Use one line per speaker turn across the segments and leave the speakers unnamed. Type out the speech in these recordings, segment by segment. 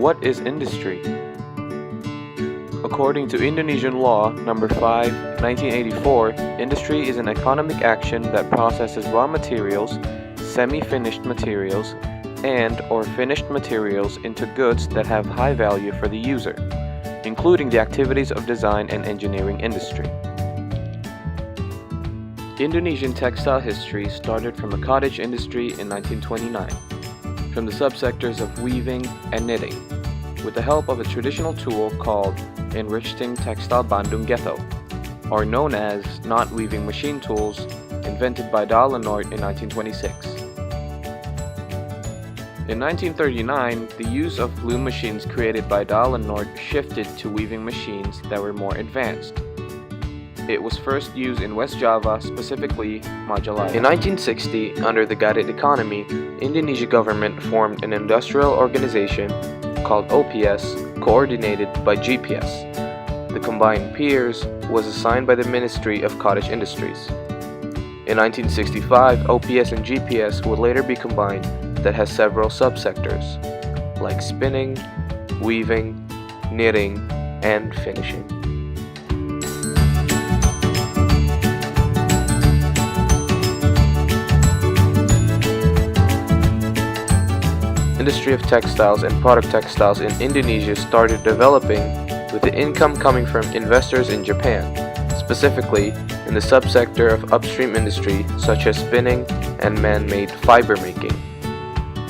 What is industry? According to Indonesian law number 5, 1984, industry is an economic action that processes raw materials, semi-finished materials, and/or finished materials into goods that have high value for the user, including the activities of design and engineering industry. Indonesian textile history started from a cottage industry in 1929, from the subsectors of weaving and knitting, with the help of a traditional tool called enrichting textile Bandung Ghetto, or known as knot weaving machine tools, invented by Dallenort in 1926. In 1939, the use of loom machines created by Dallenort shifted to weaving machines that were more advanced. It was first used in West Java, specifically Majalaya. In 1960, under the guided economy, Indonesia government formed an industrial organization called OPS, coordinated by GPS. The combined peers was assigned by the Ministry of Cottage Industries. In 1965, OPS and GPS would later be combined, that has several subsectors, like spinning, weaving, knitting, and finishing. Industry of textiles and product textiles in Indonesia started developing with the income coming from investors in Japan, specifically in the subsector of upstream industry such as spinning and man-made fiber making.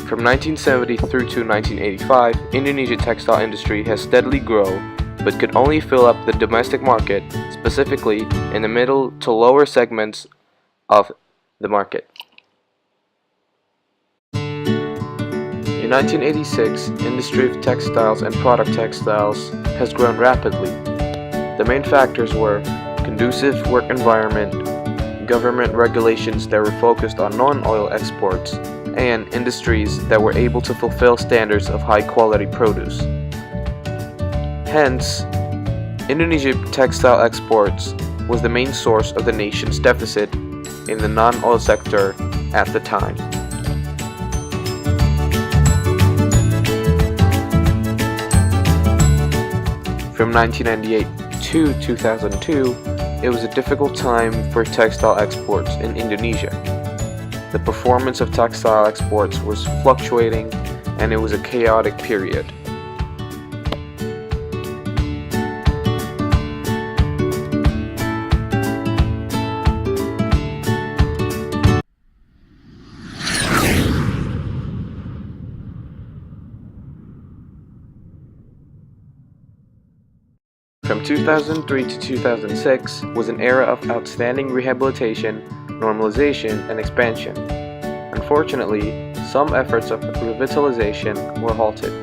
From 1970 through to 1985, Indonesian textile industry has steadily grown, but could only fill up the domestic market, specifically in the middle to lower segments of the market. In 1986, industry of textiles and product textiles has grown rapidly. The main factors were conducive work environment, government regulations that were focused on non-oil exports, and industries that were able to fulfill standards of high-quality produce. Hence, Indonesia textile exports was the main source of the nation's deficit in the non-oil sector at the time. From 1998 to 2002, it was a difficult time for textile exports in Indonesia. The performance of textile exports was fluctuating, and it was a chaotic period. From 2003 to 2006 was an era of outstanding rehabilitation, normalization, and expansion. Unfortunately, some efforts of revitalization were halted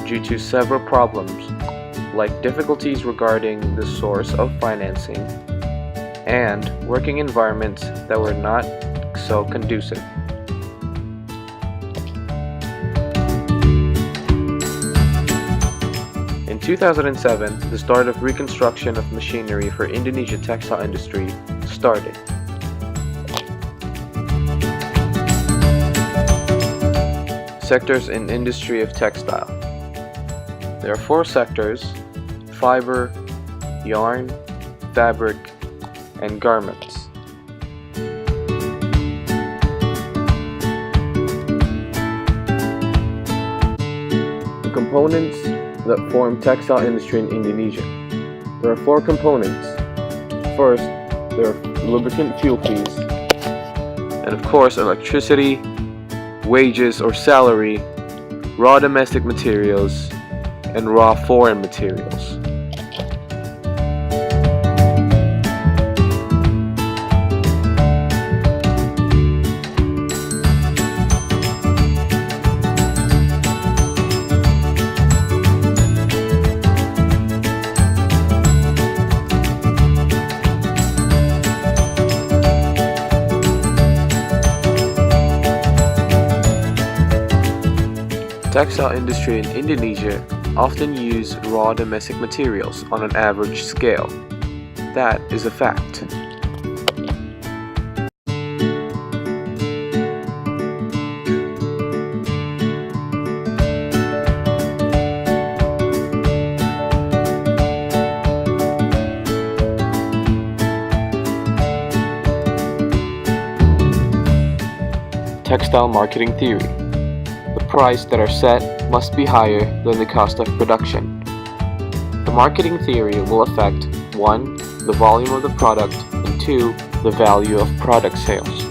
due to several problems, like difficulties regarding the source of financing and working environments that were not so conducive. In 2007, the start of reconstruction of machinery for Indonesia textile industry started. Sectors in industry of textile. There are 4 sectors: fiber, yarn, fabric, and garments. The components that form textile industry in Indonesia. There are 4 components. First, there are lubricant fuel fees, and of course electricity, wages or salary, raw domestic materials, and raw foreign materials. Textile industry in Indonesia often use raw domestic materials on an average scale. That is a fact. textile marketing theory. The prices that are set must be higher than the cost of production. The marketing theory will affect 1. The volume of the product, and 2. The value of product sales.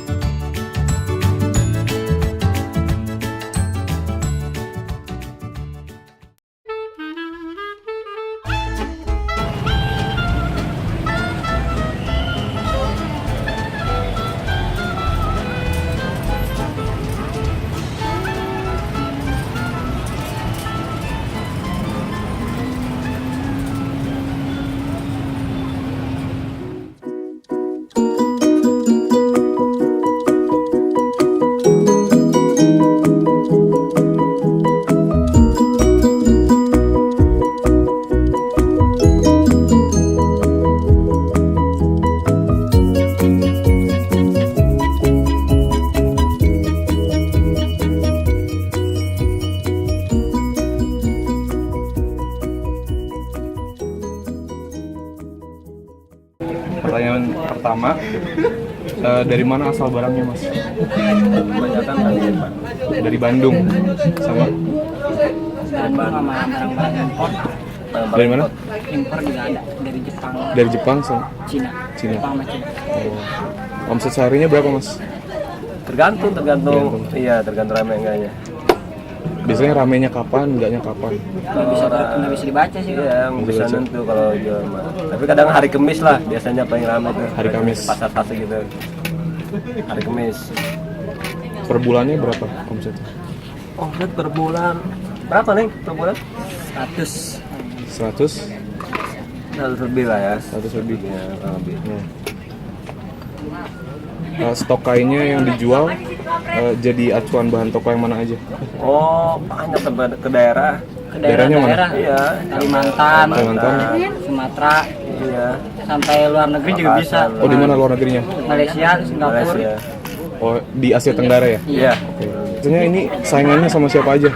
Pertanyaan pertama, dari mana asal barangnya, Mas?
Kebanyakan
Dari Bandung. Sama
barang-barang impor.
dari mana?
Impor juga ada dari Jepang,
Dari Jepang sama
Cina.
Cina.
Jepang sama Cina.
Oh. Omset seharinya berapa, Mas?
Tergantung iya tergantung rame enggaknya.
Biasanya ramenya kapan, enggaknya kapan?
Nggak bisa dibaca sih.
Iya, yang bisa nentu kalau jual mah. Tapi kadang hari Kamis lah biasanya paling ramai tuh.
Hari Kamis.
Pasar-pasar gitu. Hari Kamis.
Per bulannya berapa omsetnya?
Omset per bulan berapa nih per bulan?
100.
100?
100 lebih lah ya.
100 lebih.
Ya, kurang lebih.
Stok kainnya yang dijual jadi acuan bahan toko yang mana aja?
Oh, banyak ke daerah.
Ke
Daerahnya mana?
daerah-daerah.
Iya.
Kalimantan,
Kalimantan.
Sumatera,
Iya.
sampai luar negeri juga bisa.
Oh, di mana luar negerinya?
Malaysia, Singapura.
Malaysia.
Oh, di Asia Tenggara ya?
Iya.
Maksudnya ini saingannya sama siapa aja?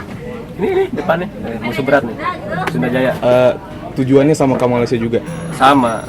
Ini depan nih, musuh berat nih. Sunda Jaya.
Tujuannya sama ke Malaysia juga?
Sama.